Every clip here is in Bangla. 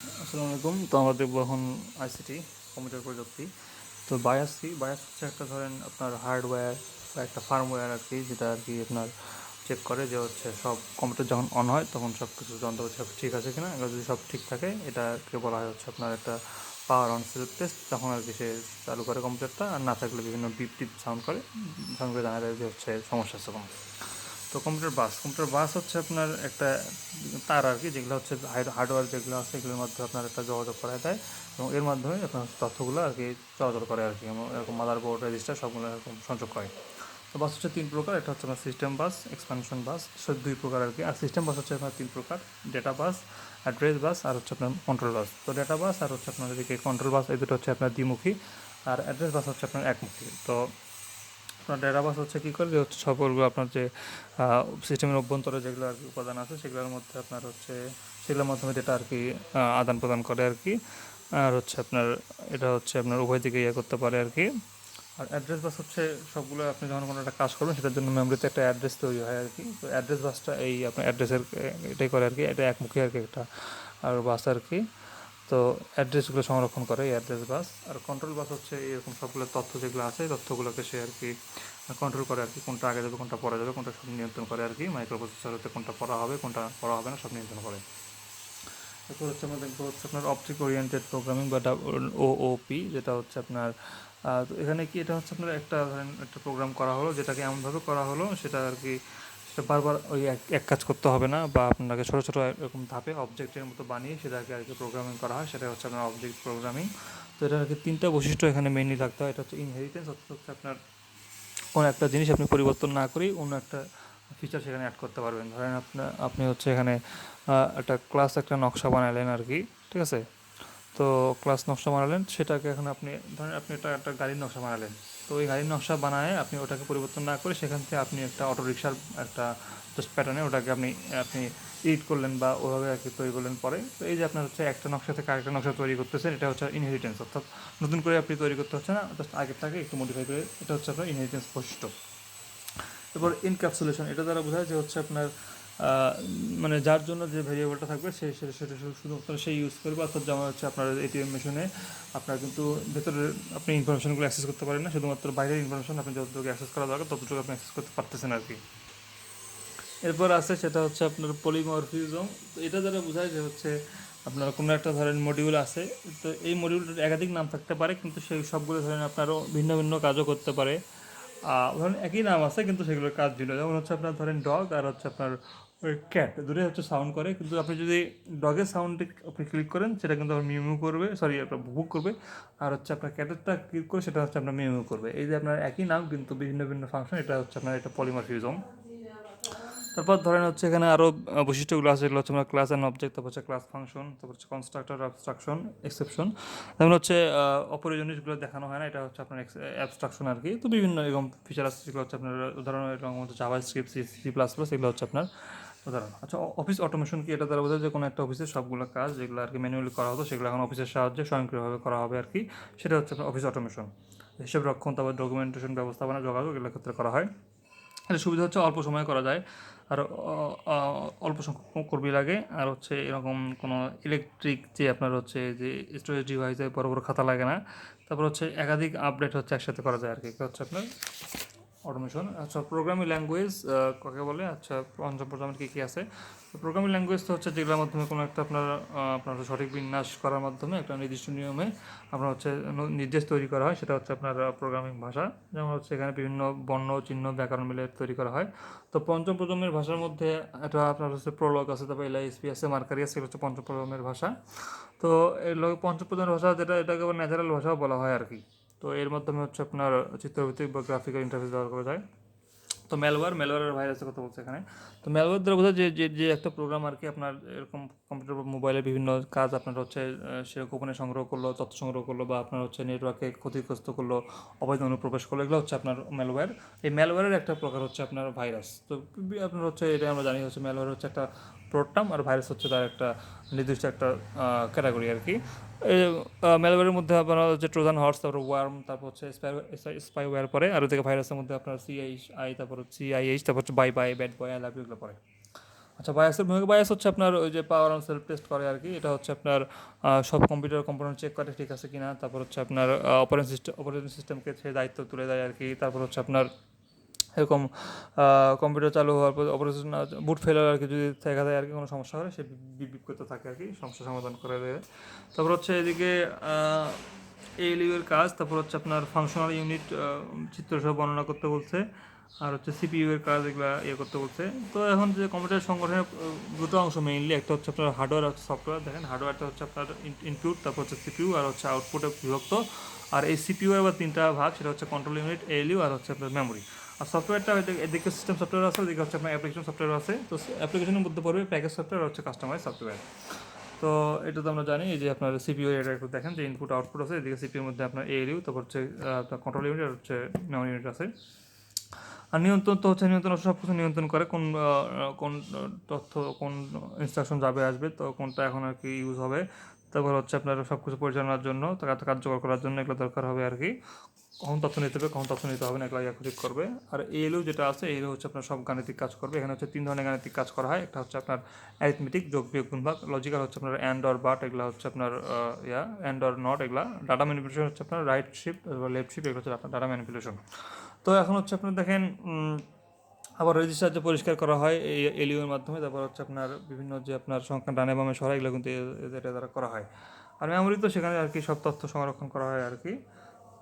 আসসালামু আলাইকুম। তো আমরা দেখবো এখন আইসিটি, কম্পিউটার প্রযুক্তি। তো বায়াস হচ্ছে একটা ধরেন আপনার হার্ডওয়্যার বা একটা ফার্মওয়্যার আর কি, যেটা আর কি আপনার চেক করে যে হচ্ছে সব কম্পিউটার যখন অন হয় তখন সব কিছু যন্ত্রপাতি সব ঠিক আছে কিনা। এবার যদি সব ঠিক থাকে এটাকে বলা হয় হচ্ছে আপনার একটা পাওয়ার অন সেলফ টেস্ট। তখন আর কি সে চালু করে কম্পিউটারটা, আর না থাকলে বিভিন্ন বিপ টিপ সাউন্ড করে জানা যায় যে হচ্ছে সমস্যা আছে কোনো। তো কম্পিউটার বাস হচ্ছে আপনার একটা তার আর কি, যেগুলো হচ্ছে হার্ডওয়্যার যেগুলো আছে এগুলোর মাধ্যমে আপনার একটা যোগাযোগ করা দেয়, এবং এর মাধ্যমে আপনার তথ্যগুলো আর কি চলাচল করে আর কি, এরকম মাদার বোর্ড রেজিস্টার সবগুলো এরকম সংযোগ করে। তো বাস হচ্ছে তিন প্রকার, এটা হচ্ছে আপনার সিস্টেম বাস, এক্সপানশন বাস, সব দুই প্রকার আর কি। আর সিস্টেম বাস হচ্ছে আপনার তিন প্রকার: ডেটা বাস, অ্যাড্রেস বাস, আর হচ্ছে আপনার কন্ট্রোল বাস। তো ডেটা বাস আর হচ্ছে আপনার এদিকে কন্ট্রোল বাস, এই দুটো হচ্ছে আপনার দ্বিমুখী, আর অ্যাড্রেস বাস হচ্ছে আপনার একমুখী। তো আপনার ডেটাবাস হচ্ছে কী করে, যে হচ্ছে সকলগুলো আপনার যে সিস্টেমের অভ্যন্তরে যেগুলো আর কি উপাদান আছে সেগুলোর মধ্যে আপনার হচ্ছে সেগুলোর মাধ্যমে ডেটা আর কি আদান প্রদান করে আর কি। আর হচ্ছে আপনার এটা হচ্ছে আপনার উভয় দিকে ইয়ে করতে পারে আর কি। আর অ্যাড্রেস বাস হচ্ছে সবগুলো আপনি যখন কোনো একটা কাজ করবেন সেটার জন্য মেমরিতে একটা অ্যাড্রেস তৈরি হয় আর কি। তো অ্যাড্রেস বাসটা এই আপনার অ্যাড্রেসের এটাই করে আর কি, এটা একমুখী আর কি একটা আর বাস আর কি। তো অ্যাড্রেসগুলো সংরক্ষণ করে এই অ্যাড্রেস বাস। আর কন্ট্রোল বাস হচ্ছে এরকম সবগুলো তথ্য যেগুলো আছে এই তথ্যগুলোকে সে আর কি কন্ট্রোল করে আর কি, কোনটা আগে যাবে কোনটা পরে যাবে কোনটা সব নিয়ন্ত্রণ করে আর কি। মাইক্রো প্রসেসর হতে কোনটা পড়া হবে কোনটা পড়া হবে না সব নিয়ন্ত্রণ করে। এরপর হচ্ছে আমরা দেখবো হচ্ছে আপনার অবজেক্ট ওরিয়েন্টেড প্রোগ্রামিং বা ওওপি, যেটা হচ্ছে আপনার তো এখানে কি এটা হচ্ছে আপনার একটা ধরেন একটা প্রোগ্রাম করা হলো, যেটাকে এমনভাবে করা হলো সেটা আর কি সেটা বারবার ওই এক এক কাজ করতে হবে না, বা আপনাকে ছোটো ছোটো এরকম ধাপে অবজেক্টের মতো বানিয়ে সেটাকে আর কি প্রোগ্রামিং করা হয়, সেটা হচ্ছে আপনার অবজেক্ট প্রোগ্রামিং। তো এটা আর কি তিনটা বৈশিষ্ট্য এখানে মেইনলি থাকতে হয়। এটা হচ্ছে ইনহেরিটেন্স, অর্থাৎ হচ্ছে আপনার কোনো একটা জিনিস আপনি পরিবর্তন না করেই অন্য একটা ফিচার সেখানে অ্যাড করতে পারবেন। ধরেন আপনি হচ্ছে এখানে একটা ক্লাস একটা নকশা বানালেন আর কি, ঠিক আছে। তো ক্লাস নকশা বানালেন, সেটাকে এখন আপনি ধরেন আপনি একটা গাড়ির নকশা বানালেন। তো ওই গাড়ির নকশা বানায় আপনি ওটাকে পরিবর্তন না করে সেখান থেকে আপনি একটা অটোরিকশার একটা জাস্ট প্যাটার্নে ওটাকে আপনি আপনি এডিট করলেন বা ওভাবে আর কি তৈরি করলেন পরে। তো এই যে আপনার হচ্ছে একটা নকশা থেকে আরেকটা নকশা তৈরি করতেছেন, এটা হচ্ছে ইনহেরিটেন্স, অর্থাৎ নতুন করে আপনি তৈরি করতে হচ্ছে না, জাস্ট আগেরটাকে একটু মডিফাই করে, এটা হচ্ছে আপনার ইনহেরিটেন্স বৈশিষ্ট্য। এরপর ইনক্যাপসুলেশন, এটা দ্বারা বোঝায় যে হচ্ছে আপনার মানে যার জন্য যে ভেরিয়েবলটা থাকবে সেটা শুধুমাত্র সেই ইউজ করবে, অর্থাৎ যেমন হচ্ছে আপনার এটিএম মেশিনে আপনার কিন্তু ভেতরে আপনি ইনফরমেশনগুলো অ্যাক্সেস করতে পারেন না, শুধুমাত্র বাইরের ইনফরমেশন আপনি যতটুকু অ্যাক্সেস করা দরকার ততটুকু আপনি অ্যাক্সেস করতে পারতেছেন আর কি। এরপর আছে সেটা হচ্ছে আপনার পলিমরফিজম। তো এটা দ্বারা বোঝায় যে হচ্ছে আপনার কোনো একটা ধরেন মডিউল আছে, তো এই মডিউলটার একাধিক নাম থাকতে পারে কিন্তু সেই সবগুলো ধরেন আপনারও ভিন্ন ভিন্ন কাজও করতে পারে। ধরেন একই নাম আছে কিন্তু সেগুলোর কাজ ভিন্ন, যেমন হচ্ছে আপনার ধরেন ডগ আর হচ্ছে আপনার ওই ক্যাট, দূরে হচ্ছে সাউন্ড করে, কিন্তু আপনি যদি ডগের সাউন্ডে আপনি ক্লিক করেন সেটা কিন্তু আপনার মিউ মিউ করবে, সরি আপনার ভুক করবে। আর হচ্ছে আপনার ক্যাটেরটা ক্লিক করে সেটা হচ্ছে আপনার মিউ মিউ করবে। এই যে আপনার একই নাম কিন্তু বিভিন্ন ভিন্ন ফাংশন, এটা হচ্ছে আপনার এটা পলিমরফিজম। তারপর ধরেন হচ্ছে এখানে আরও বৈশিষ্ট্যগুলো আছে, যেগুলো হচ্ছে আমরা ক্লাস অ্যান্ড অবজেক্ট, তারপর হচ্ছে ক্লাস ফাংশন, তারপর হচ্ছে কনস্ট্রাক্টর, অ্যাবস্ট্রাকশন, এক্সেপশন। যেমন হচ্ছে অপরিজনীয় জিনিসগুলো দেখানো হয় না, এটা হচ্ছে আপনার অ্যাবস্ট্রাকশন আর কি। তো বিভিন্ন এরকম ফিচার আছে যেগুলো হচ্ছে আপনার উদাহরণ, এরকম হচ্ছে JavaScript, C plus plus, এগুলো হচ্ছে আপনার উদাহরণ। আচ্ছা, অফিস অটোমেশন কি, এটা দ্বারা বোঝায় যে কোনো একটা অফিসের সবগুলো কাজ যেগুলো আর কি ম্যানুয়ালি করা হতো সেগুলো এখন অফিসের সাহায্যে স্বয়ংক্রিয়ভাবে করা হবে আর কি, সেটা হচ্ছে আপনার অফিস অটোমেশন। হিসাব রক্ষণ, তারপর ডকুমেন্টেশন, ব্যবস্থাপনা, যোগাযোগ, এগুলোর ক্ষেত্রে করা হয়। এটা সুবিধা হচ্ছে অল্প সময়ে করা যায়, আর অল্প সংখ্যক কর্মী লাগে, আর হচ্ছে এরকম কোনো ইলেকট্রিক যে আপনার হচ্ছে যে স্টোরেজ ডিভাইসে বড় বড় খাতা লাগে না। তারপর হচ্ছে একাধিক আপডেট হচ্ছে একসাথে করা যায় আর কি, এটা হচ্ছে আপনার অটোমেশন। আচ্ছা, প্রোগ্রামিং ল্যাঙ্গুয়েজ কাকে বলে? আচ্ছা, পঞ্চম প্রোগ্রামের কী কী আছে? তো প্রোগ্রামিং ল্যাঙ্গুয়েজ তো হচ্ছে যেগুলোর মাধ্যমে কোনো একটা আপনার সঠিক বিন্যাস করার মাধ্যমে একটা নির্দিষ্ট নিয়মে আপনার হচ্ছে নির্দেশ তৈরি করা হয়, সেটা হচ্ছে আপনার প্রোগ্রামিং ভাষা। যেমন হচ্ছে এখানে বিভিন্ন বর্ণ চিহ্ন ব্যাকরণ মিলে তৈরি করা হয়। তো পঞ্চম প্রজন্মের ভাষার মধ্যে এটা আপনার হচ্ছে প্রোলগ আছে, তারপর এলআইএসপি আছে, মার্কারি আছে, এগুলো হচ্ছে পঞ্চম প্রজন্মের ভাষা। তো এর পঞ্চম প্রজন্মের ভাষা যেটা, এটাকে আবার ন্যাচারাল ভাষাও বলা হয় আর কি। তো এর মাধ্যমে হচ্ছে আপনার চিত্রভিত্তিক বা গ্রাফিক্যাল ইন্টারফেস ব্যবহার করা যায়। তো ম্যালওয়্যার ভাইরাসের কথা বলছে এখানে। তো ম্যালওয়্যার দ্বারা বোঝায় যে যে যে একটা প্রোগ্রাম আর কি আপনার এরকম কম্পিউটার বা মোবাইলের বিভিন্ন কাজ আপনার হচ্ছে সে গোপনে সংগ্রহ করলো, তথ্য সংগ্রহ করলো, বা আপনার হচ্ছে নেটওয়ার্কে ক্ষতিগ্রস্ত করলো, অবৈধ অনুপ্রবেশ করলো, এগুলো হচ্ছে আপনার ম্যালওয়্যার। এই ম্যালওয়্যারের একটা প্রকার হচ্ছে আপনার ভাইরাস। তো আপনার হচ্ছে এটা আমরা জানি হচ্ছে ম্যালওয়্যার হচ্ছে একটা প্রোগ্রাম, আর ভাইরাস হচ্ছে তার একটা নির্দিষ্ট একটা ক্যাটাগরি আর কি। এই ম্যালওয়্যারের মধ্যে আপনার হচ্ছে ট্রোজান হর্স, তারপর ওয়ার্ম, তারপর হচ্ছে স্পাইওয়্যার পরে, আর ওদিকে ভাইরাসের মধ্যে আপনার সিআইএই, তারপর হচ্ছে সিআইএইচ, তারপর হচ্ছে bye bye, bad boy, I love you, এগুলো পড়ে। আচ্ছা, বায়াসের ভূমিকা, বায়াস হচ্ছে আপনার ওই যে পাওয়ার অন সেলফ টেস্ট করে আর কি। এটা হচ্ছে আপনার সব কম্পিউটার কম্পোনেন্ট চেক করে ঠিক আছে কিনা, তারপর হচ্ছে আপনার অপারেটিং সিস্টেমকে সে দায়িত্ব তুলে দেয় আর কি। তারপর হচ্ছে আপনার এরকম কম্পিউটার চালু হওয়ার পর অপারেশন বুট ফেলার আর কি যদি দেখা যায় আর কি, কোনো সমস্যা হলে সে বিপ করতে থাকে আর কি, সমস্যা সমাধান করে দেয়। তারপর হচ্ছে এদিকে এএলইউ এর কাজ, তারপর হচ্ছে আপনার ফাংশনাল ইউনিট চিত্র সহ বর্ণনা করতে বলছে, আর হচ্ছে সিপিইউ এর কাজ এগুলা করতে বলছে। তো এখন যে কম্পিউটার সংগঠনের দুটো অংশ মেইনলি, একটা হচ্ছে আপনার হার্ডওয়্যার আর সফটওয়্যার। দেখেন হার্ডওয়্যারটা হচ্ছে আপনার ইনপুট, তারপর হচ্ছে সিপিইউ, আর হচ্ছে আউটপুটে বিভক্ত। আর এই সিপিইউ এর আবার তিনটা ভাগ, সেটা হচ্ছে কন্ট্রোল ইউনিট, এএলইউ, আর হচ্ছে আপনার মেমোরি। আর সফটওয়্যারটা এদিকে সিস্টেম সফটওয়্যার আছে, ওদিকে হচ্ছে আপনার অ্যাপ্লিকেশন সফটওয়্যার আছে। তো অ্যাপ্লিকেশনের মধ্যে পড়বে প্যাকেজ সফটওয়্যার, হচ্ছে কাস্টমাইজ সফটওয়্যার। তো এটা তো আমরা জানি যে আপনার সিপিইউ এটা একটু দেখেন যে ইনপুট আউটপুট আছে, এদিকে সিপিইউর মধ্যে আপনার এএলইউ, তারপর হচ্ছে আপনার কন্ট্রোল ইউনিট, আর হচ্ছে মেমোরি ইউনিট আছে। আর নিয়ন্ত্রণ তো হচ্ছে নিয়ন্ত্রণ সব কিছু নিয়ন্ত্রণ করে, কোন তথ্য কোন ইনস্ট্রাকশন যাবে আসবে, তো কোনটা এখন আর কি ইউজ হবে। তারপর হচ্ছে আপনার সব কিছু পরিচালনার জন্য, কার্যকর করার জন্য এগুলো দরকার হবে আর কি। কখন তথ্য নিতে হবে, কখন তথ্য নিতে হবে না, এগুলো ঠিক করবে। আর এএলইউ যেটা আছে, এএলইউ হচ্ছে আপনার সব গাণিতিক কাজ করবে। এখানে হচ্ছে তিন ধরনের গাণিতিক কাজ করা হয়। একটা হচ্ছে আপনার অ্যারিথমেটিক, যোগ বিয়োগ গুণ ভাগ। লজিক্যাল হচ্ছে আপনার অ্যান্ড অর বাট, এগুলো হচ্ছে আপনার অ্যান্ড অর নট এগুলা। ডাটা ম্যানিপুলেশন হচ্ছে আপনার রাইট শিফট লেফট শিফট, এগুলো হচ্ছে আপনার ডাটা ম্যানিপুলেশন। তো এখন হচ্ছে আপনার দেখেন আবার রেজিস্টার যে পরিষ্কার করা হয় এই এলিও এর মাধ্যমে। তারপর হচ্ছে আপনার বিভিন্ন যে আপনার সংখ্যা ডানে বামে সরাই, এগুলো কিন্তু এটা দ্বারা করা হয়। আর মেমোরি তো সেখানে আর কি সব তথ্য সংরক্ষণ করা হয় আর কি।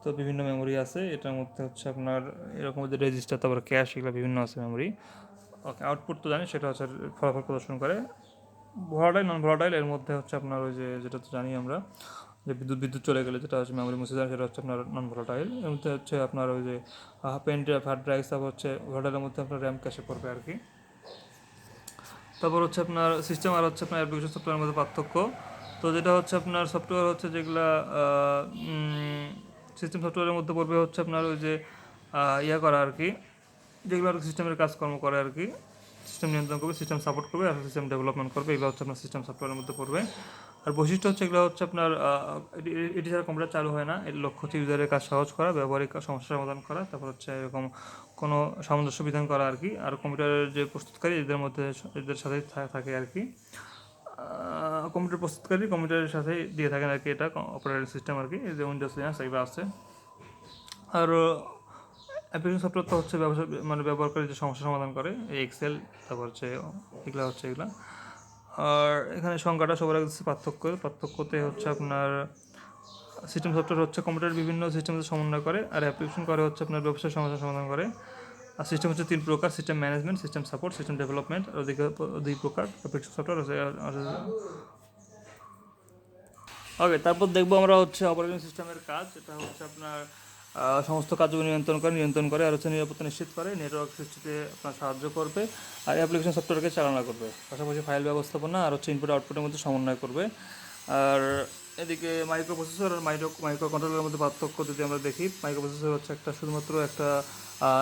তো বিভিন্ন মেমোরি আছে, এটার মধ্যে হচ্ছে আপনার এরকম যে রেজিস্টার, তারপর ক্যাশ, এগুলো বিভিন্ন আছে মেমোরি। ওকে, আউটপুট তো জানি, সেটা হচ্ছে ফলাফল প্রদর্শন করে। ভোলাটাইল নন ভোলাটাইল এর মধ্যে হচ্ছে আপনার ওই যে যেটা তো জানি আমরা, যে বিদ্যুৎ চলে গেলে যেটা হচ্ছে মেমোরি মুছে যায়, সেটা হচ্ছে আপনার নন ভোলাটাইল। এর মধ্যে হচ্ছে আপনার ওই যে পেন ড্রাইভ, হার্ড ড্রাইভ, তারপর হচ্ছে ভোলাটাইলের মধ্যে আপনার র্যাম ক্যাশে পড়বে আর কি। তারপর হচ্ছে আপনার সিস্টেম আর হচ্ছে আপনার অ্যাপ্লিকেশন সফটওয়্যারের মধ্যে পার্থক্য। তো যেটা হচ্ছে আপনার সফটওয়্যার হচ্ছে যেগুলা সিস্টেম সফটওয়্যারের মধ্যে পড়বে হচ্ছে আপনার ওই যে করা আর কি, যেগুলো আর সিস্টেমের কাজকর্ম করে আর কি। সিস্টেম নিয়ন্ত্রণ করবে, সিস্টেম সাপোর্ট করবে, আর সিস্টেম ডেভেলপমেন্ট করবে, এগুলো হচ্ছে আপনার সিস্টেম সফটওয়্যারের মধ্যে পড়বে। আর বৈশিষ্ট্য হচ্ছে এগুলো হচ্ছে আপনার এটি ছাড়া কম্পিউটার চালু হয় না। এর লক্ষ্য হচ্ছে ইউজারের কাজ সহজ করা, ব্যবহারিক সমস্যা সমাধান করা, তারপর হচ্ছে এরকম কোনো সামঞ্জস্য বিধান করা আর কি। আর কম্পিউটারের যে প্রস্তুতকারী এদের মধ্যে এদের সাথেই থাকে আর কি। কম্পিউটার প্রস্তুতকারী কম্পিউটারের সাথে দিয়ে থাকেন আর কি, এটা অপারেটিং সিস্টেম আর কি, যে উইন্ডোজ লিনাক্স এগুলো আছে। আর অ্যাপ্লিকেশন সফটওয়্যার তো হচ্ছে ব্যবহার করে যে সমস্যা সমাধান করে, এই এক্সেল, তারপর হচ্ছে এগুলো হচ্ছে এগুলা। আর এখানে সংখ্যাটা সবার কাছে পার্থক্যতে হচ্ছে আপনার সিস্টেম সফটওয়্যার হচ্ছে কম্পিউটারের বিভিন্ন সিস্টেমের সমন্বয় করে, আর অ্যাপ্লিকেশন করে হচ্ছে আপনার ব্যবসার সমস্যা সমাধান করে। আর সিস্টেম হচ্ছে তিন প্রকার: system management, system support, system development. আর ওদিকে দুই প্রকার অ্যাপ্লিকেশন সফটওয়্যার আছে। ওকে, তারপর দেখবো আমরা হচ্ছে অপারেটিং সিস্টেমের কাজ। এটা হচ্ছে আপনার সমস্ত কাজগুলো নিয়ন্ত্রণ করে আর হচ্ছে নিরাপত্তা নিশ্চিত করে, নেটওয়ার্ক সৃষ্টিতে আপনার সাহায্য করবে, আর অ্যাপ্লিকেশন সফটওয়্যারকে চালনা করবে, পাশাপাশি ফাইল ব্যবস্থাপনা আর হচ্ছে ইনপুট আউটপুটের মধ্যে সমন্বয় করবে। আর এদিকে মাইক্রো প্রসেসর আর মাইক্রো কন্ট্রোলারের মধ্যে পার্থক্য যদি আমরা দেখি, মাইক্রো প্রসেসর হচ্ছে শুধুমাত্র একটা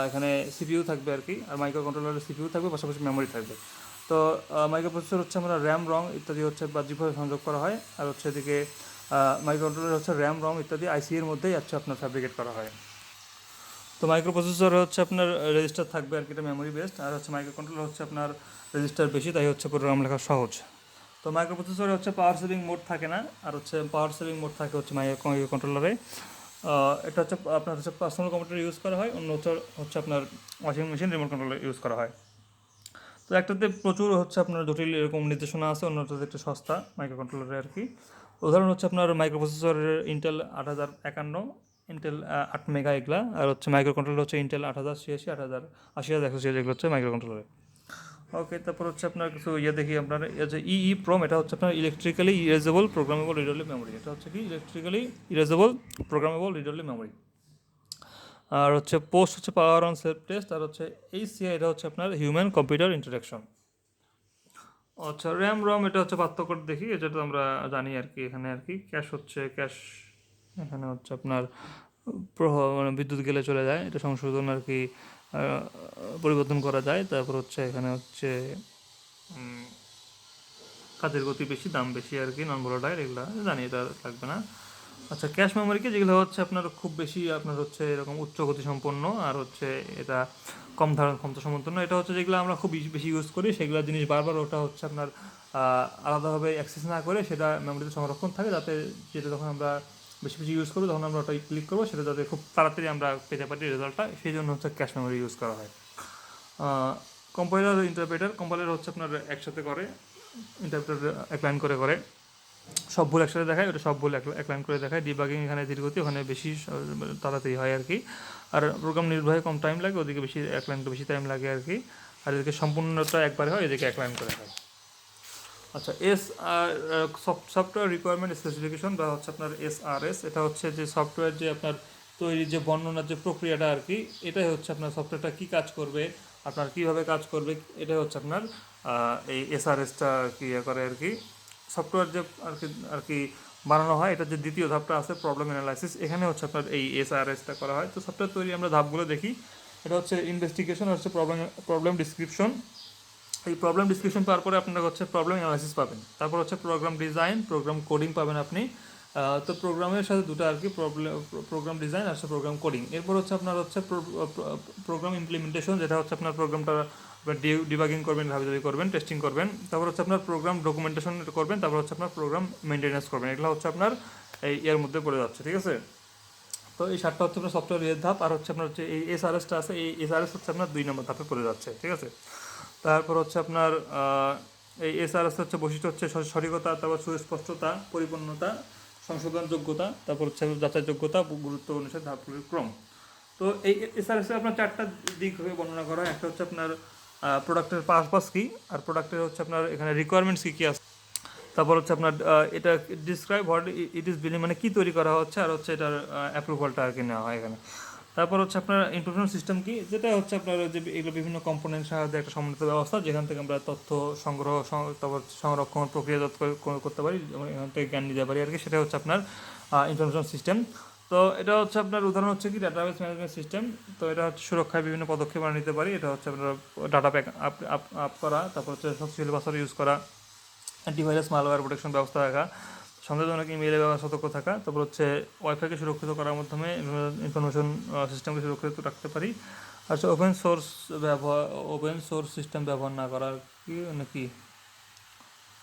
এখানে সিপিইউ থাকবে আর কি, আর মাইক্রো কন্ট্রোলারের সিপিইউ থাকবে, পাশাপাশি মেমোরি থাকবে। তো মাইক্রো প্রসেসর হচ্ছে আমরা র্যাম রং ইত্যাদি হচ্ছে বাহ্যিকভাবে সংযোগ করা হয়, আর হচ্ছে এদিকে মাইক্রো কন্ট্রোলার হচ্ছে র্যাম রম ইত্যাদি আইসি এর মধ্যেই হচ্ছে আপনার ফ্যাব্রিকেট করা হয়। তো মাইক্রো প্রসেসরে হচ্ছে আপনার রেজিস্টার থাকবে আর কি, এটা মেমোরি বেসড। আর হচ্ছে মাইক্রো কন্ট্রোলার হচ্ছে আপনার রেজিস্টার বেশি, তাই হচ্ছে প্রোগ্রাম লেখা সহজ। তো মাইক্রো প্রসেসরে হচ্ছে পাওয়ার সেভিং মোড থাকে না, আর হচ্ছে পাওয়ার সেভিং মোড থাকে হচ্ছে মাইক্রো কন্ট্রোলারে। এটা হচ্ছে আপনার হচ্ছে পার্সোনাল কম্পিউটার ইউজ করা হয়, অন্য হচ্ছে আপনার washing machine, remote controller use করা হয়। তো একটাতে প্রচুর হচ্ছে আপনার জটিল এরকম নির্দেশনা আছে, অন্যটাতে একটু সস্তা মাইক্রো কন্ট্রোলারে আর কি। উদাহরণ হচ্ছে আপনার মাইক্রো প্রসেসরের ইন্টেল 8051, ইন্টেল 8 মেগা এগুলা। আর হচ্ছে মাইক্রো কন্ট্রোলার হচ্ছে ইন্টেল 8086, 8081, এগুলো হচ্ছে মাইক্রো কন্ট্রোলারে। ওকে, তারপর হচ্ছে আপনার কিছু দেখি আপনার যে প্রোম, এটা হচ্ছে আপনার electrically erasable programmable read memory. এটা হচ্ছে কি electrically erasable programmable read memory. আর হচ্ছে পোস্ট হচ্ছে পাওয়ার অন সেলফ টেস্ট। আর হচ্ছে এইচসিআই, এটা হচ্ছে আপনার হিউম্যান কম্পিউটার ইন্টারাকশন। আচ্ছা, র্যাম রম এটা হচ্ছে পার্থক্য দেখি, এটা তো আমরা জানি আর কি। এখানে আর কি ক্যাশ হচ্ছে ক্যাশ, এখানে হচ্ছে আপনার মানে বিদ্যুৎ গেলে চলে যায়, এটা সংশোধন আর কি, পরিবর্তন করা যায়। তারপর হচ্ছে এখানে হচ্ছে কাজের গতি বেশি, দাম বেশি আর কি, নন ভোলাটাইল, এগুলো জানি, এটা লাগবে না। আচ্ছা, ক্যাশ মেমোরি কি, যেগুলো হচ্ছে আপনার খুব বেশি আপনার হচ্ছে এরকম উচ্চ গতি সম্পন্ন, আর হচ্ছে এটা কম ধারণ ক্ষমতা সম্পন্ন। এটা হচ্ছে যেগুলো আমরা খুব বেশি বেশি ইউজ করি, সেগুলো জিনিস বারবার ওটা হচ্ছে আপনার আলাদাভাবে অ্যাক্সেস না করে সেটা মেমোরিতে সংরক্ষণ থাকে, যাতে যেটা যখন আমরা বেশি বেশি ইউজ করবো তখন আমরা ওটা ক্লিক করবো, সেটা যাতে খুব তাড়াতাড়ি আমরা পেতে পারি রেজাল্টটা, সেই জন্য হচ্ছে ক্যাশ মেমোরি ইউজ করা হয়। কম্পাইলার ইন্টারপ্রেটার, কম্পাইলার হচ্ছে আপনার একসাথে করে, ইন্টারপ্রেটার এক লাইন করে করে সব ভুল একসাথে দেখায়, ওটা সব ভুল এক লাইন করে দেখায়। ডিবাগিং এখানে ধীরগতি, ওখানে বেশি তাড়াতাড়ি হয় আর কি। আর প্রোগ্রাম নির্বাহে কম টাইম লাগে, ওদিকে বেশি এক লাইন বেশি টাইম লাগে আর কি। আর এদিকে সম্পূর্ণটা একবারে হয়, এদিকে এক লাইন করে হয়। আচ্ছা, আর সফটওয়্যার রিকোয়ারমেন্ট স্পেসিফিকেশন বা হচ্ছে আপনার এস, এটা হচ্ছে যে সফটওয়্যার যে আপনার তৈরির যে বর্ণনার যে প্রক্রিয়াটা আর কি, এটাই হচ্ছে আপনার সফটওয়্যারটা কী কাজ করবে, আপনার কীভাবে কাজ করবে, এটাই হচ্ছে আপনার এই এসআরএসটা কি করে আর কি। সফটওয়্যার যে আর কি বানানো হয়, এটা যে দ্বিতীয় ধাপটা আছে প্রবলেম অ্যানালাইসিস, এখানে হচ্ছে আপনার এই এসআরএসটা করা হয়। তো সফটওয়্যার তৈরি আমরা ধাপগুলো দেখি। এটা হচ্ছে ইনভেস্টিগেশন, হচ্ছে প্রবলেম ডিসক্রিপশন। এই প্রবলেম ডিসক্রিপশন পাওয়ার পরে আপনারা হচ্ছে প্রবলেম অ্যানালাইসিস পাবেন, তারপর হচ্ছে প্রোগ্রাম ডিজাইন, প্রোগ্রাম কোডিং পাবেন আপনি। তো প্রোগ্রামের সাথে দুটো আর কি, প্রোগ্রাম ডিজাইন আর প্রোগ্রাম কোডিং। এরপর হচ্ছে আপনার হচ্ছে প্রোগ্রাম ইমপ্লিমেন্টেশন, যেটা হচ্ছে আপনার প্রোগ্রামটা ডিবাগিং করবেন, ভাবি করবেন, টেস্টিং করবেন। তারপর হচ্ছে আপনার প্রোগ্রাম ডকুমেন্টেশন করবেন, তারপর হচ্ছে আপনার প্রোগ্রাম মেনটেন্যান্স করবেন। এগুলো হচ্ছে আপনার এই এর মধ্যে পড়ে যাচ্ছে, ঠিক আছে। তো এই 7টা হচ্ছে আপনার সফটওয়্যার ধাপ। আর হচ্ছে আপনার হচ্ছে এই এসআরএসটা আছে, এই এসআরএস হচ্ছে আপনার 2 নম্বর ধাপে পড়ে যাচ্ছে, ঠিক আছে। তারপর হচ্ছে আপনার এই এসআরএস হচ্ছে বৈশিষ্ট্য হচ্ছে সঠিকতা, তারপর সুস্পষ্টতা, পরিপূর্ণতা, সংশোধনযোগ্যতা, তারপর হচ্ছে যাচাইযোগ্যতা, গুরুত্ব অনুসারে ধাপগুলির ক্রম। তো এই এসআরএস আপনার 4টা দিক হয়ে বর্ণনা করা হয়। একটা হচ্ছে আপনার প্রোডাক্টের পারপাস কী, আর প্রোডাক্টের হচ্ছে আপনার এখানে রিকোয়ারমেন্টস কী কী আছে, তারপর হচ্ছে আপনার এটা describe what it is billing, মানে কী তৈরি করা হচ্ছে, আর হচ্ছে এটার অ্যাপ্রুভালটা আর কি নেওয়া হয় এখানে। তারপর হচ্ছে আপনার ইনফরমেশন সিস্টেম কি, যেটা হচ্ছে আপনার যে এগুলো বিভিন্ন কম্পোনেন্ট সাহায্যে একটা সমন্বিত ব্যবস্থা, যেখান থেকে আমরা তথ্য সংগ্রহ, তারপর সংরক্ষণ, প্রক্রিয়াজাত করতে পারি, এখান থেকে জ্ঞান নিতে পারি আর কি। সেটা হচ্ছে আপনার ইনফরমেশন সিস্টেম। তো এটা হচ্ছে আপনার উদাহরণ হচ্ছে কি ডাটাবেস ম্যানেজমেন্ট সিস্টেম। তো এটা হচ্ছে সুরক্ষায় বিভিন্ন পদক্ষেপ আমরা নিতে পারি। এটা হচ্ছে আপনার ডাটা প্যাক আপ করা, তারপর হচ্ছে শক্তিশালী পাসওয়ার্ড ইউজ করা, অ্যান্টিভাইরাস মালওয়্যার প্রোটেকশন ব্যবস্থা রাখা, সন্দেহজনক ইমেইলে ব্যবহার সতর্ক থাকা, তারপর হচ্ছে ওয়াইফাইকে সুরক্ষিত করার মাধ্যমে ইনফরমেশন সিস্টেমকে সুরক্ষিত রাখতে পারি। আর হচ্ছে ওপেন সোর্স সিস্টেম ব্যবহার না করার কি নাকি,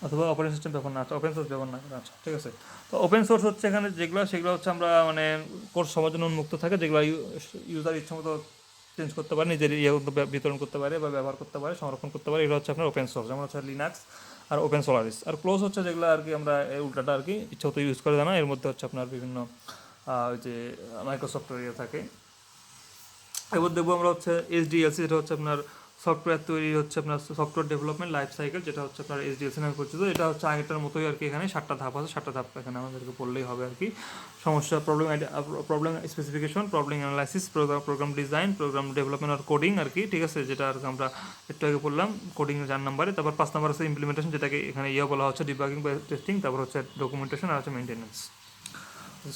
অথবা অপারেটিং সিস্টেম ব্যবহার না, ওপেন সোর্স ব্যবহার না করা। আচ্ছা, ঠিক আছে। তো ওপেন সোর্স হচ্ছে এখানে সেগুলো হচ্ছে আমরা মানে কোর্স সবার জন্য উন্মুক্ত থাকে, যেগুলো ইউজার ইচ্ছা মতো চেঞ্জ করতে পারে, নিজের বিতরণ করতে পারে বা ব্যবহার করতে পারে, সংরক্ষণ করতে পারে। এগুলো হচ্ছে আপনার ওপেন সোর্স, যেমন হচ্ছে লিনাক্স আর ওপেন সোলারিস। আর ক্লোজ হচ্ছে যেগুলো আর কি আমরা উল্টাটা আর কি ইচ্ছা মতো ইউজ করে জানা। এর মধ্যে হচ্ছে আপনার বিভিন্ন যে মাইক্রোসফটের ইয়ে থাকে। এবার দেখবো আমরা হচ্ছে এসডিএলসি, যেটা হচ্ছে আপনার সফটওয়্যার তৈরি হচ্ছে আপনার সফটওয়্যার ডেভেলপমেন্ট লাইফ সাইকেল, যেটা হচ্ছে আপনার এসডিএলসি নামে পরিচিত। এটা হচ্ছে আগেরটার মতোই আর কি, এখানে 7টা ধাপ আছে, 7টা ধাপ এখানে আমাদেরকে পড়লেই হবে আর কি। সমস্যা, problem specification, problem analysis, program design, program development আর কোডিং আর কি, ঠিক আছে, যেটা আর আমরা একটু আগে বললাম কোডিং 4 নম্বরে। তারপর 5 নম্বর আছে ইমপ্লিমেন্টেশন, যেটাকে এখানে বলা হচ্ছে ডিবাগিং বা টেস্টিং। তারপর হচ্ছে ডকুমেন্টেশন আর হচ্ছে মেনটেন্যান্স।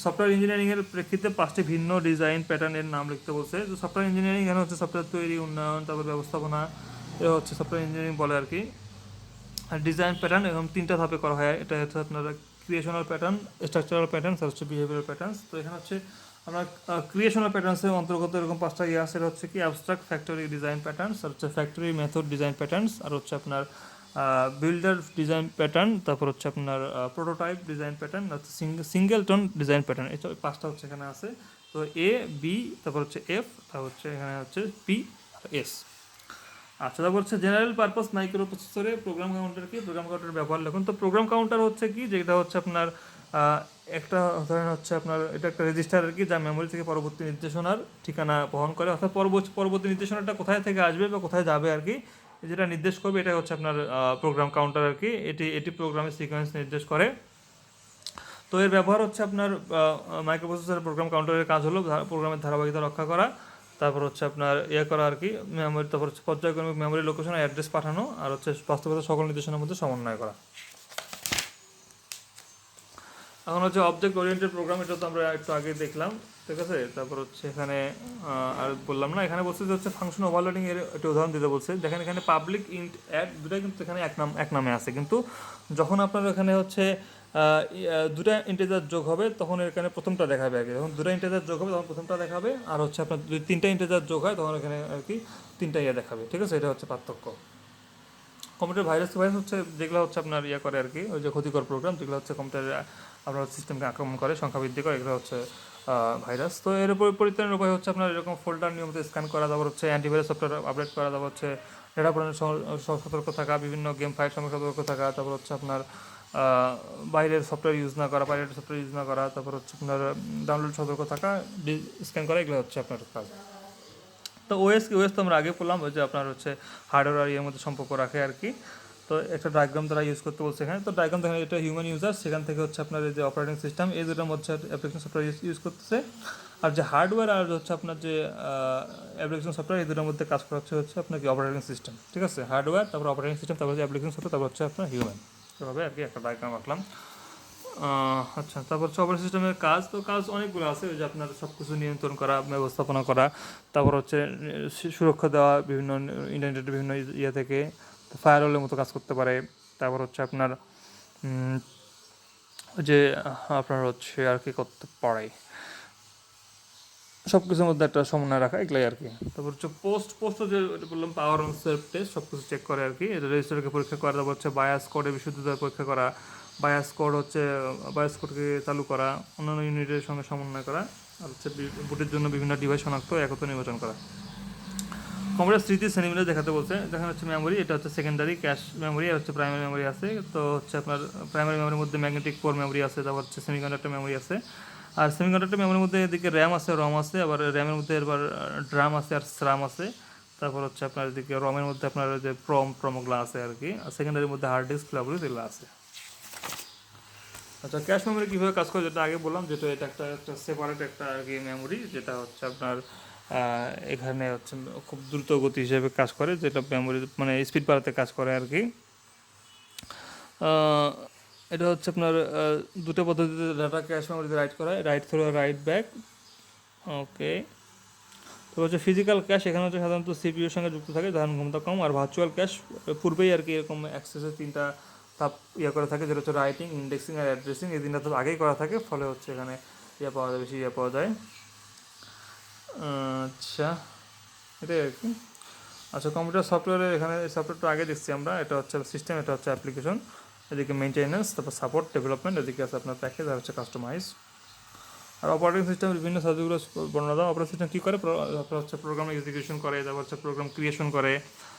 সফটওয়্যার ইঞ্জিনিয়ারিংয়ের প্রেক্ষিতে 5টি ভিন্ন ডিজাইন প্যাটার্নের নাম লিখতে বলছে। তো সফটওয়্যার ইঞ্জিনিয়ারিং এখানে হচ্ছে সফটওয়্যার তৈরি, উন্নয়ন, তারপর ব্যবস্থাপনা, এটা হচ্ছে সফটওয়্যার ইঞ্জিনিয়ারিং বলে আর কি। আর ডিজাইন প্যাটার্ন এরকম 3টা ধাপে করা হয়। এটা হচ্ছে আপনার ক্রিয়েশনাল প্যাটার্ন, স্ট্রাকচারাল প্যাটার্ন আর হচ্ছে বিহেভিয়ারাল প্যাটার্নস। তো এখানে হচ্ছে আমরা ক্রিয়েশনাল প্যাটার্নসের অন্তর্গত এরকম 5টা ইয়ে আছে। এটা হচ্ছে কি অ্যাবস্ট্রাক্ট ফ্যাক্টরি ডিজাইন প্যাটার্নস, আর হচ্ছে ফ্যাক্টরি মেথড ডিজাইন প্যাটার্নস, আর হচ্ছে আপনার বিল্ডার ডিজাইন প্যাটার্ন, তারপর হচ্ছে আপনার prototype design pattern, singleton design pattern. এই 5টা হচ্ছে এখানে আছে। তো এ, বি, তারপর হচ্ছে এফ, তারপর হচ্ছে এখানে হচ্ছে পি আর এস। আচ্ছা, তারপর হচ্ছে জেনারেল পারপাস মাইক্রো প্রসেসরে প্রোগ্রাম কাউন্টার কি, প্রোগ্রাম কাউন্টার ব্যবহার লিখুন। তো প্রোগ্রাম কাউন্টার হচ্ছে কি, যেটা হচ্ছে আপনার একটা ধরেন হচ্ছে আপনার এটা একটা রেজিস্টার আর কি, যা মেমোরি থেকে পরবর্তী নির্দেশনার ঠিকানা বহন করে, অর্থাৎ পরবর্তী নির্দেশনাটা কোথায় থেকে আসবে বা কোথায় যাবে আর কি, যেটা নির্দেশ করবে, এটা হচ্ছে আপনার প্রোগ্রাম কাউন্টার আর কি। এটি প্রোগ্রামের সিকোয়েন্স নির্দেশ করে। তো এর ব্যবহার হচ্ছে আপনার মাইক্রোপ্রসেসর প্রোগ্রাম কাউন্টারের কাজ হলো প্রোগ্রামের ধারাবাহিকতা রক্ষা করা, তারপর হচ্ছে আপনার করা আর কি মেমোরি, তারপর হচ্ছে পর্যায়ক্রমিক মেমোরি লোকেশন অ্যাড্রেস পাঠানো, আর হচ্ছে বাস্তবতা সকল নির্দেশনার মধ্যে সমন্বয় করা। এখন হচ্ছে অবজেক্ট ওরিয়েন্টেড প্রোগ্রাম, এটা তো আমরা একটু আগে দেখলাম, ঠিক আছে। তারপর হচ্ছে এখানে আর বললাম না, এখানে বলছে যে হচ্ছে ফাংশন ওভারলোডিং এর একটা উদাহরণ দিতে বলছে। দেখেন এখানে পাবলিক ইন্ট অ্যাড দুটাই কিন্তু এখানে এক নামে আছে, কিন্তু যখন আপনার এখানে হচ্ছে দুটা ইন্টিজার যোগ হবে তখন এখানে প্রথমটা দেখাবে আর কি, যখন দুটা ইন্টিজার যোগ হবে তখন প্রথমটা দেখাবে, আর হচ্ছে আপনার যদি তিনটা ইন্টিজার যোগ হয় তখন এখানে আর কি তিনটা দেখাবে, ঠিক আছে, এটা হচ্ছে পার্থক্য। কম্পিউটার ভাইরাস হচ্ছে যেগুলো হচ্ছে আপনার করে আর কি, ওই যে ক্ষতিকর প্রোগ্রাম যেগুলো হচ্ছে কম্পিউটার আপনার সিস্টেমকে আক্রমণ করে, সংখ্যা বৃদ্ধি করে, এগুলো হচ্ছে ভাইরাস। তো এর উপর পরিত্রাণের উপায় হচ্ছে আপনার এরকম ফোল্ডার নিয়মিত স্ক্যান করা, তারপর হচ্ছে অ্যান্টিভাইরাস সফটওয়্যার আপডেট করা, তারপর হচ্ছে ডেটা পড়ানোর সতর্ক থাকা, বিভিন্ন গেম ফাইল সঙ্গে সতর্ক থাকা, তারপর হচ্ছে আপনার বাইরের সফটওয়্যার ইউজ না করা, বাইরের সফটওয়্যার ইউজ না করা, তারপর হচ্ছে আপনার ডাউনলোড সতর্ক থাকা, স্ক্যান করা, এগুলো হচ্ছে আপনার কাজ। তো ওএস তো আমরা আগে বললাম, ওই যে আপনার হচ্ছে হার্ডওয়্যার আর ইয়ের মধ্যে সম্পর্ক রাখে আর কি। তো একটা ডায়াগ্রাম দ্বারা ইউজ করতে বলছে এখানে, তো ডায়াগ্রাম দেখেন এটা হিউম্যান ইউজার, সেখান থেকে হচ্ছে আপনার এই যে অপারেটিং সিস্টেম, এই দুটোর মধ্যে অ্যাপ্লিকেশন সফটওয়্যার ইউজ করতেছে, আর যে হার্ডওয়্যার আর হচ্ছে আপনার যে অ্যাপ্লিকেশন সফটওয়্যার, এই দুটোর মধ্যে কাজ করা হচ্ছে আপনার কি অপারেটিং সিস্টেম, ঠিক আছে, হার্ডওয়্যার তারপর অপারেটিং সিস্টেম, তারপর হচ্ছে অ্যাপ্লিকেশন সফটওয়্যার, তারপর হচ্ছে আপনার হিউম্যান, এভাবে আর কি একটা ডায়াগ্রাম রাখলাম। আচ্ছা, তারপর হচ্ছে অপারেটিং সিস্টেমের কাজ, তো কাজ অনেকগুলো আছে, ওই যে আপনার সব কিছু নিয়ন্ত্রণ করা, ব্যবস্থাপনা করা, তারপর হচ্ছে সুরক্ষা দেওয়া বিভিন্ন ইন্টারনেটের বিভিন্ন ইয়ে থেকে, ফায়ারওয়ালের মতো কাজ করতে পারে, তারপর হচ্ছে আপনার যে আপনার হচ্ছে আর কি করতে পারে, সব কিছুর মধ্যে একটা সমন্বয় রাখা, এগুলাই আর কি। তারপর হচ্ছে পোস্ট যে বললাম পাওয়ার অন সেলফ টেস্ট, সব কিছু চেক করে আর কি, এটা রেজিস্টারকে পরীক্ষা করা, তারপর হচ্ছে বায়াস কোডের বিশুদ্ধতা পরীক্ষা করা, বায়াস কোডকে চালু করা, অন্যান্য ইউনিটের সঙ্গে সমন্বয় করা, আর হচ্ছে বুটের জন্য বিভিন্ন ডিভাইস শনাক্ত একত্র নির্বাচন করা। কম্পিউটার স্মৃতি শ্রেণীগুলো দেখাতে বলছে, দেখা হচ্ছে মেমোরি, এটা হচ্ছে সেকেন্ডারি ক্যাশ মেমোরি, আর হচ্ছে প্রাইমারি মেমোরি আছে। তো হচ্ছে আপনার প্রাইমারি মেমোরির মধ্যে ম্যাগনেটিক কোর মেমোরি আছে, তারপর হচ্ছে সেমিকন্ডাক্টর মেমোরি আছে, আর সেমিকন্ডাক্টর মেমোরির মধ্যে এদিকে র্যাম আছে, রম আছে, আবার র্যামের মধ্যে এবার ড্রাম আছে আর স্রাম আছে, তারপর হচ্ছে আপনার এদিকে রমের মধ্যে আপনার যে প্রমগুলো আছে আর কি, আর সেকেন্ডারির মধ্যে হার্ড ডিস্ক ফ্ল্যাশ এগুলো আছে। আচ্ছা, ক্যাশ মেমোরি কীভাবে কাজ করে, যেটা আগে বললাম, যেটা এটা একটা সেপারেট একটা আর কি মেমোরি, যেটা হচ্ছে আপনার এখানে হচ্ছে খুব দ্রুত গতি হিসেবে কাজ করে, যেটা মেমোরি মানে স্পিড বাড়াতে কাজ করে আর কি। এটা হচ্ছে আপনার দুটো পদ্ধতিতে ডাটা ক্যাশ মেমোরিতে রাইট করা হয়, রাইট থ্রু রাইট ব্যাক, ওকে। তো হচ্ছে ফিজিক্যাল ক্যাশ, এখানে হচ্ছে সাধারণত সিপিইউর সঙ্গে যুক্ত থাকে, ধারণ ক্ষমতা কম, আর ভার্চুয়াল ক্যাশ পূর্বেই আর কি এরকম অ্যাক্সেসের তিনটা ধাপ করে থাকে, যেটা হচ্ছে রাইটিং, ইন্ডেক্সিং আর অ্যাড্রেসিং, এই তিনটা ধাপ আগেই করা থাকে, ফলে হচ্ছে এখানে পাওয়া যায়, বেশি পাওয়া যায়। আচ্ছা, এটাই আর কি। আচ্ছা, কম্পিউটার সফটওয়্যারের এখানে সফটওয়্যারটা আগে দেখছি আমরা, এটা হচ্ছে সিস্টেম, এটা হচ্ছে অ্যাপ্লিকেশন, এদিকে মেনটেন্যান্স, তারপর সাপোর্ট ডেভেলপমেন্ট, এদিকে আছে আপনার প্যাকেজ, আর হচ্ছে কাস্টমাইজ। আর অপারেটিং সিস্টেমের বিভিন্ন সাবজেক্টগুলো বর্ণনা দাও। অপারেটিং সিস্টেম কী করে, তারপর হচ্ছে প্রোগ্রাম এক্সিকিউশন করে, তারপর হচ্ছে প্রোগ্রাম ক্রিয়েশন করে,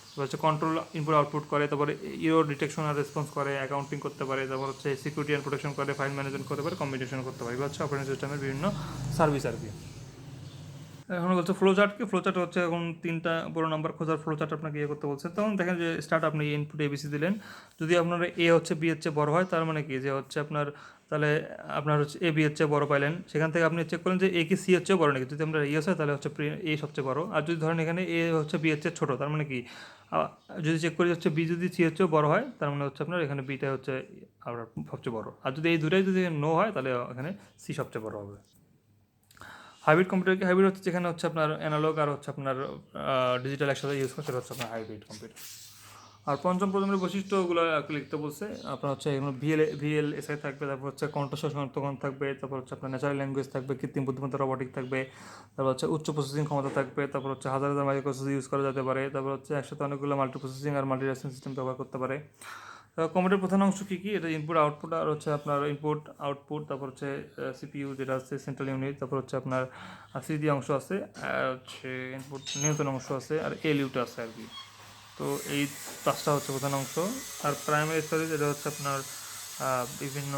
তারপর হচ্ছে কন্ট্রোল ইনপুট আউটপুট করে, তারপরে ইরোর ডিটেকশন আর রেসপন্স করে, অ্যাকাউন্টিং করতে পারে, তারপর হচ্ছে সিকিউরিটি অ্যান্ড প্রোটেকশন করে, ফাইল ম্যানেজমেন্ট করতে পারে, কম্বিনেশন করতে পারে, এগুলো হচ্ছে অপারেটিং সিস্টেমের বিভিন্ন সার্ভিস আর কি। এখন বলছে ফ্লোচার্ট হচ্ছে এখন তিনটা বড় নাম্বার খোঁজার ফ্লোচার্ট আপনাকে করতে বলছে। তখন দেখেন যে স্টার্ট আপনি ইনপুট এবিসি দিলেন, যদি আপনার এ হচ্ছে বি এর চেয়ে বড় হয়, তার মানে কি যে হচ্ছে আপনার তাহলে আপনার হচ্ছে এ বি এর চেয়ে বড় পাইলেন, সেখান থেকে আপনি চেক করেন যে এ কি সি এর চেয়ে বড় নাকি, যদি আমরা ইয়েস হয় তাহলে হচ্ছে এ সবচেয়ে বড়, আর যদি ধরেন এখানে এ হচ্ছে বি এর চেয়ে ছোটো, তার মানে কি যদি চেক করি হচ্ছে বি যদি সি এর চেয়ে বড় হয়, তার মানে হচ্ছে আপনার এখানে বিটা হচ্ছে আপনার সবচেয়ে বড়, আর যদি এই দুটাই যদি নো হয় তাহলে এখানে সি সবচেয়ে বড় হবে। হাইব্রিড কম্পিউটার কি, হাইব্রিড হচ্ছে যেখানে হচ্ছে আপনার অ্যানালগ আর হচ্ছে আপনার ডিজিটাল একসাথে ইউজ করে, সেটা হচ্ছে আপনার হাইব্রিড কম্পিউটার। আর পঞ্চম প্রজন্মের বৈশিষ্ট্যগুলো লিখতে বলছে, আপনার হচ্ছে এগুলো ভিএলএসআই থাকবে, তারপর হচ্ছে কণ্ঠস্বর শনাক্তকরণ থাকবে, তারপর হচ্ছে আপনার ন্যাচারাল ল্যাঙ্গুয়েজ থাকবে, কৃত্রিম বুদ্ধিমত্তা রবোটিক থাকবে, তারপর হচ্ছে উচ্চ প্রসেসিং ক্ষমতা থাকবে, তারপর হচ্ছে হাজার হাজার মাইক্রোপ্রসেসর ইউজ করা যেতে পারে, তারপর হচ্ছে একসাথে অনেকগুলো মাল্টি প্রসেসিং আর মাল্টি রেসপন্স সিস্টেম ব্যবহার করতে পারে। কম্পিউটার প্রধান অংশ কী কী, এটা ইনপুট আউটপুট, আর হচ্ছে আপনার ইনপুট আউটপুট, তারপর হচ্ছে সিপিইউ যেটা আছে সেন্ট্রাল ইউনিট, তারপর হচ্ছে আপনার সিডি অংশ আছে, আর হচ্ছে ইনপুট নিয়ন্ত্রণ অংশ আছে, আর এলইউটা আছে আর কি। তো এই পাঁচটা হচ্ছে প্রধান অংশ। আর প্রাইমারি স্টোরেজ, এটা হচ্ছে আপনার বিভিন্ন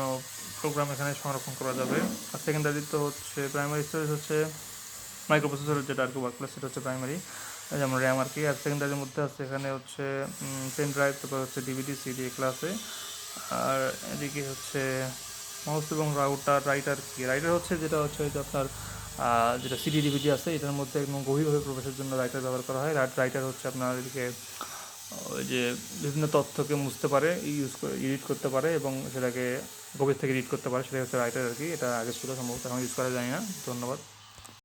প্রোগ্রাম এখানে সংরক্ষণ করা যাবে। আর সেকেন্ডারি তো হচ্ছে প্রাইমারি স্টোরেজ হচ্ছে মাইক্রোপ্রসেসরের যেটা আর কি ওয়ার্কপ্লেস, সেটা হচ্ছে প্রাইমারি, যেমন র্যাম আর কি। আর সেকেন্ডারির মধ্যে আছে এখানে হচ্ছে পেন ড্রাইভ, তারপর হচ্ছে ডিভিডি সিডি এগুলো আছে। আর এদিকে হচ্ছে মাউস এবং রাইটার কি, রাইটার হচ্ছে যেটা হচ্ছে যে আপনার যেটা সিডি ডিভিডি আছে এটার মধ্যে একদম গভীরভাবে প্রবেশের জন্য রাইটার ব্যবহার করা হয়। রাইটার হচ্ছে আপনার এদিকে ওই যে বিভিন্ন তথ্যকে মুছতে পারে, এডিট করতে পারে এবং সেটাকে গভীর থেকে এডিট করতে পারে, সেটা হচ্ছে রাইটার আর কি। এটা আগে ছিল সম্ভবত, এখন ইউজ করা যায় না। ধন্যবাদ।